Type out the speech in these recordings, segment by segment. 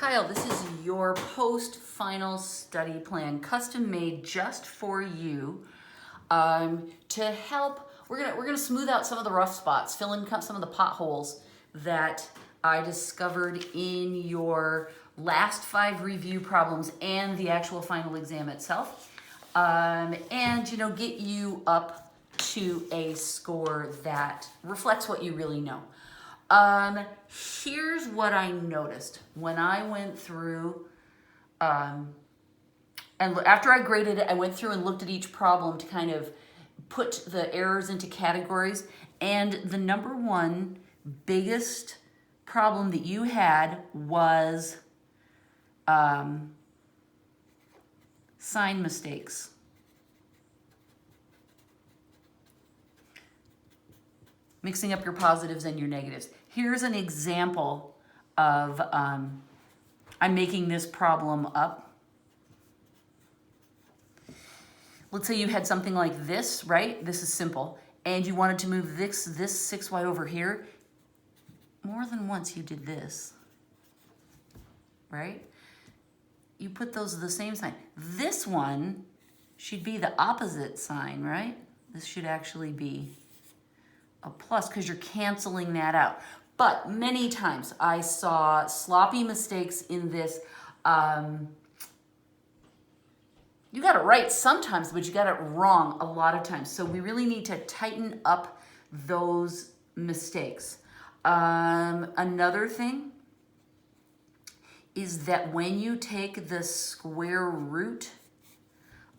Kyle, this is your post-final study plan, custom made just for you to help. We're gonna smooth out some of the rough spots, fill in some of the potholes that I discovered in your last 5 review problems and the actual final exam itself, and get you up to a score that reflects what you really know. Here's what I noticed when I went through, and after I graded it, I went through and looked at each problem to kind of put the errors into categories. And the number one biggest problem that you had was sign mistakes. Mixing up your positives and your negatives. Here's an example of, I'm making this problem up. Let's say you had something like this, right? This is simple. And you wanted to move this 6y over here. More than once you did this, right? You put those the same sign. This one should be the opposite sign, right? This should actually be a plus because you're canceling that out. But many times I saw sloppy mistakes in this. You got it right sometimes, but you got it wrong a lot of times. So we really need to tighten up those mistakes. Another thing is that when you take the square root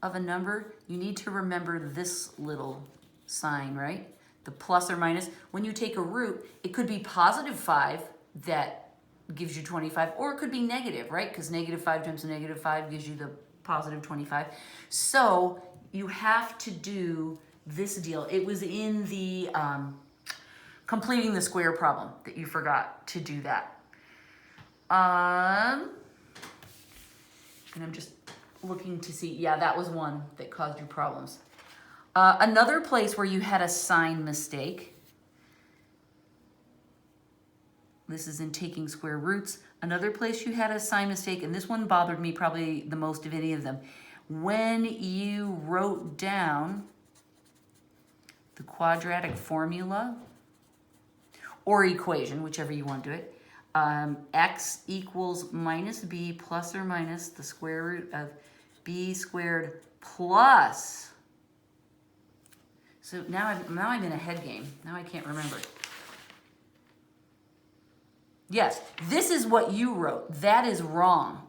of a number, you need to remember this little sign, right? The plus or minus. When you take a root, it could be positive 5 that gives you 25, or it could be negative, right? Because negative 5 times negative 5 gives you the positive 25. So you have to do this deal. It was in the completing the square problem that you forgot to do that. And I'm just looking to see, yeah, that was one that caused you problems. Another place where you had a sign mistake, this is in taking square roots. Another place you had a sign mistake, and this one bothered me probably the most of any of them. When you wrote down the quadratic formula or equation, whichever you want to do it, x equals minus b plus or minus the square root of b squared plus. So now I'm in a head game. Now I can't remember. Yes, this is what you wrote. That is wrong.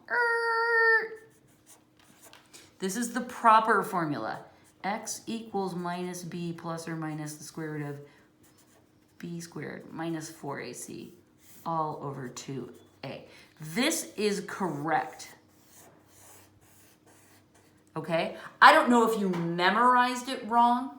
This is the proper formula. X equals minus b plus or minus the square root of b squared minus 4ac all over 2a. This is correct. Okay? I don't know if you memorized it wrong,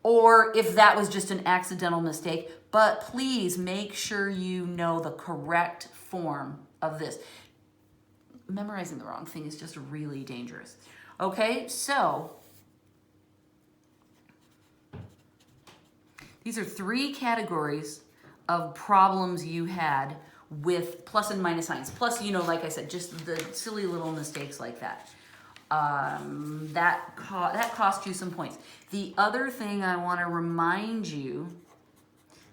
or if that was just an accidental mistake, but please make sure you know the correct form of this. Memorizing the wrong thing is just really dangerous. Okay, so these are 3 categories of problems you had with plus and minus signs. Plus, like I said, just the silly little mistakes like that. That cost you some points. The other thing I want to remind you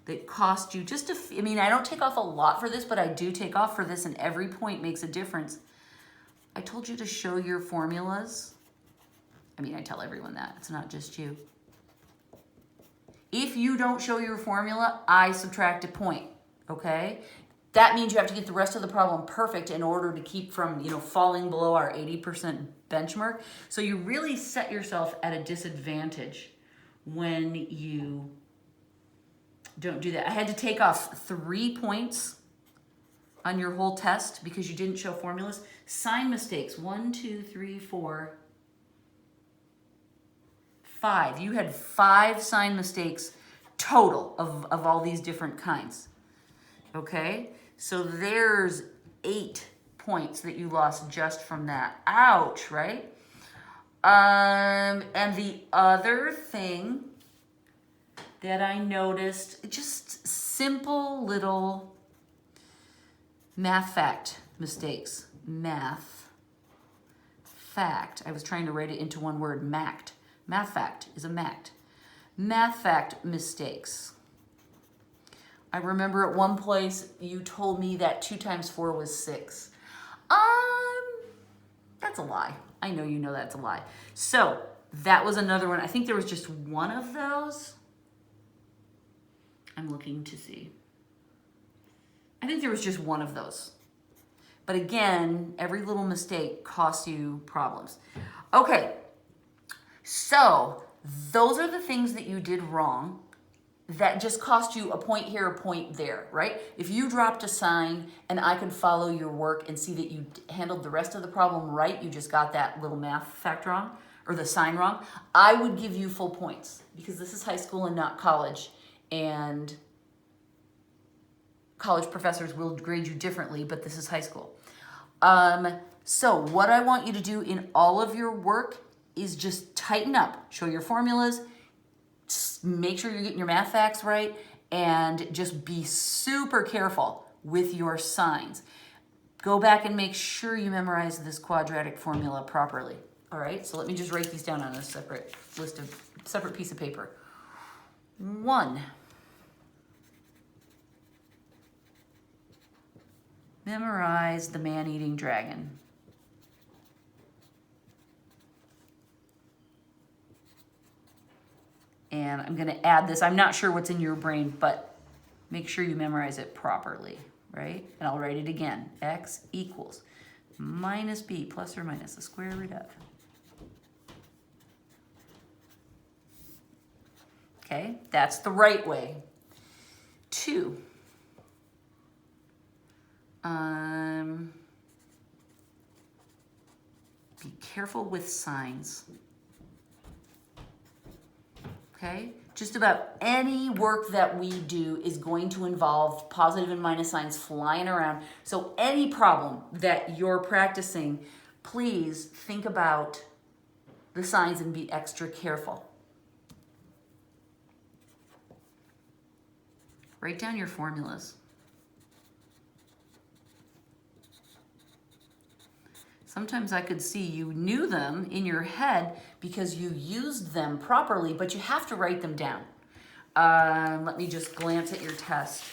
that cost you just I don't take off a lot for this, but I do take off for this, and every point makes a difference. I told you to show your formulas. I tell everyone that. It's not just you. If you don't show your formula, I subtract a point, okay? That means you have to get the rest of the problem perfect in order to keep from, falling below our 80% benchmark. So you really set yourself at a disadvantage when you don't do that. I had to take off 3 points on your whole test because you didn't show formulas. Sign mistakes, 1, 2, 3, 4, 5. You had 5 sign mistakes total of all these different kinds. Okay, so there's 8 points that you lost just from that. Ouch, right? And the other thing that I noticed, just simple little Math fact mistakes. Math fact. I was trying to write it into one word, mact. Math fact is a mact. Math fact mistakes. I remember at one place you told me that 2 times 4 was 6. That's a lie. I know you know that's a lie. So that was another one. I think there was just one of those. I'm looking to see. I think there was just one of those. But again, every little mistake costs you problems. Okay, so those are the things that you did wrong that just cost you a point here, a point there, right? If you dropped a sign and I could follow your work and see that you handled the rest of the problem right, you just got that little math fact wrong, or the sign wrong, I would give you full points because this is high school and not college, and college professors will grade you differently, but this is high school. So what I want you to do in all of your work is just tighten up, show your formulas, make sure you're getting your math facts right, and just be super careful with your signs. Go back and make sure you memorize this quadratic formula properly. All right, so let me just write these down on a separate piece of paper. 1. Memorize the man-eating dragon. And I'm gonna add this. I'm not sure what's in your brain, but make sure you memorize it properly, right? And I'll write it again. X equals minus b plus or minus the square root of. Okay, that's the right way. 2. Be careful with signs. Okay, just about any work that we do is going to involve positive and minus signs flying around. So any problem that you're practicing, please think about the signs and be extra careful. Write down your formulas. Sometimes I could see you knew them in your head because you used them properly, but you have to write them down. Let me just glance at your test.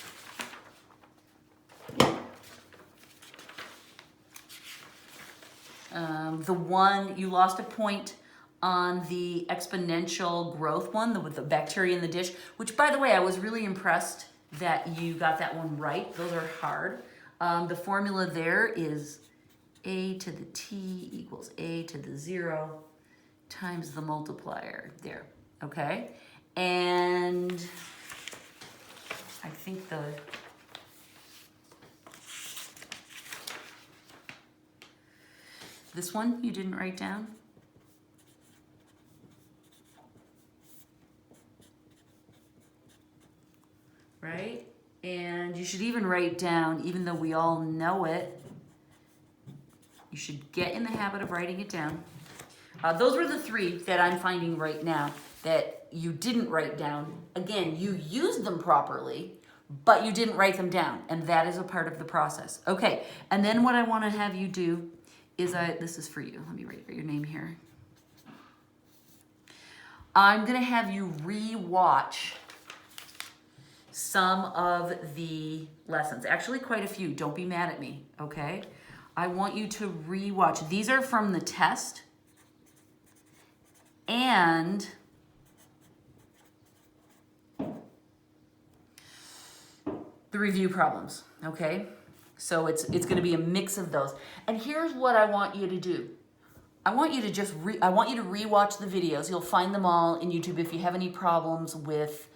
The one, you lost a point on the exponential growth one, with the bacteria in the dish, which, by the way, I was really impressed that you got that one right. Those are hard. The formula there is a to the t equals a to the 0 times the multiplier there, okay? And I think this one you didn't write down? Right? And you should even write down, even though we all know it, you should get in the habit of writing it down. Those were the 3 that I'm finding right now that you didn't write down. Again, you used them properly, but you didn't write them down, and that is a part of the process. Okay, and then what I want to have you do is, this is for you. Let me write your name here. I'm going to have you re-watch some of the lessons. Actually, quite a few. Don't be mad at me, okay? I want you to re-watch. These are from the test and the review problems, okay? So it's going to be a mix of those. And here's what I want you to do. I want you to just re-watch the videos. You'll find them all in YouTube if you have any problems with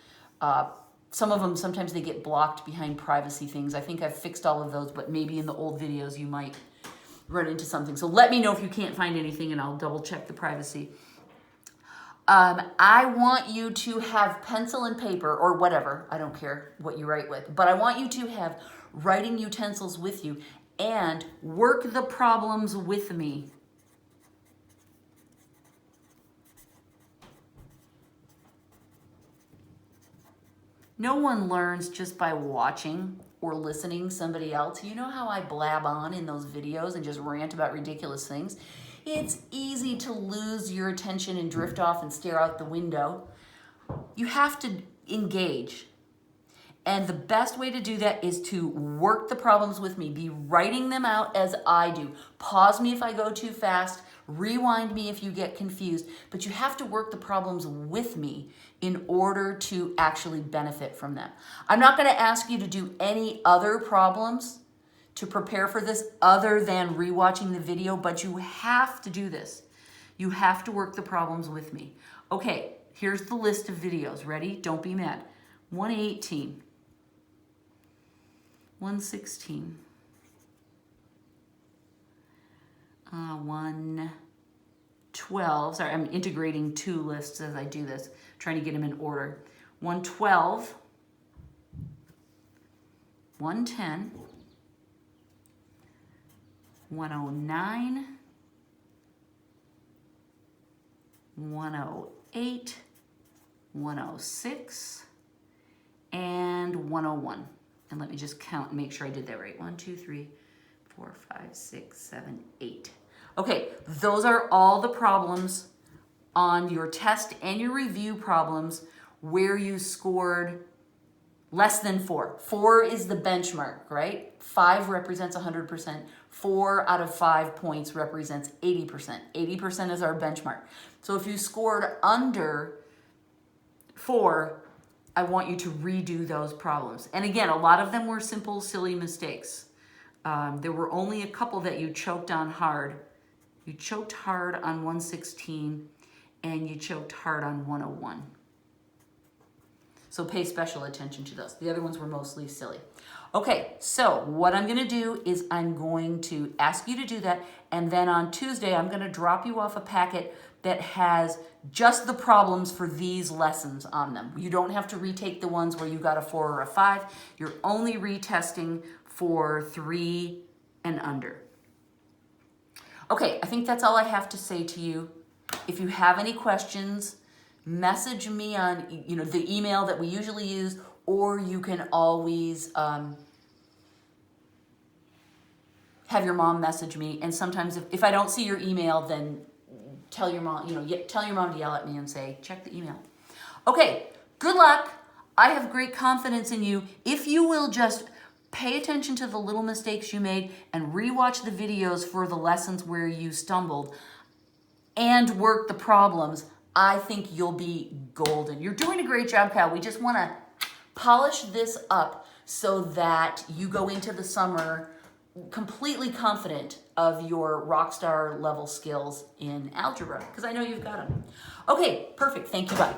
some of them. Sometimes they get blocked behind privacy things. I think I've fixed all of those, but maybe in the old videos you might run into something. So let me know if you can't find anything and I'll double check the privacy. I want you to have pencil and paper or whatever. I don't care what you write with, but I want you to have writing utensils with you and work the problems with me. No one learns just by watching. or listening somebody else. You know how I blab on in those videos and just rant about ridiculous things? It's easy to lose your attention and drift off and stare out the window. You have to engage. And the best way to do that is to work the problems with me. Be writing them out as I do. Pause me if I go too fast. Rewind me if you get confused. But you have to work the problems with me in order to actually benefit from them. I'm not going to ask you to do any other problems to prepare for this other than rewatching the video, but you have to do this. You have to work the problems with me. Okay, here's the list of videos. Ready? Don't be mad. 118. 116, 112, sorry, I'm integrating two lists as I do this, trying to get them in order. 112, 110, 109, 108, 106, and 101. And let me just count and make sure I did that right. 1, 2, 3, 4, 5, 6, 7, 8. Okay, those are all the problems on your test and your review problems where you scored less than 4. 4 is the benchmark, right? 5 represents 100%. 4 out of 5 points represents 80%. 80% is our benchmark. So if you scored under 4, I want you to redo those problems. And again, a lot of them were simple, silly mistakes. There were only a couple that you choked on hard. You choked hard on 116 and you choked hard on 101. So pay special attention to those. The other ones were mostly silly. Okay, so what I'm gonna do is I'm going to ask you to do that, and then on Tuesday, I'm gonna drop you off a packet that has just the problems for these lessons on them. You don't have to retake the ones where you got a 4 or a 5. You're only retesting for 3 and under. Okay, I think that's all I have to say to you. If you have any questions, message me on the email that we usually use, or you can always have your mom message me. And sometimes if I don't see your email, then tell your mom, tell your mom to yell at me and say, check the email. Okay, good luck. I have great confidence in you. If you will just pay attention to the little mistakes you made and rewatch the videos for the lessons where you stumbled and work the problems, I think you'll be golden. You're doing a great job, Kyle. We just want to polish this up so that you go into the summer completely confident of your rock star level skills in algebra, because I know you've got them. Okay, perfect. Thank you. Bye.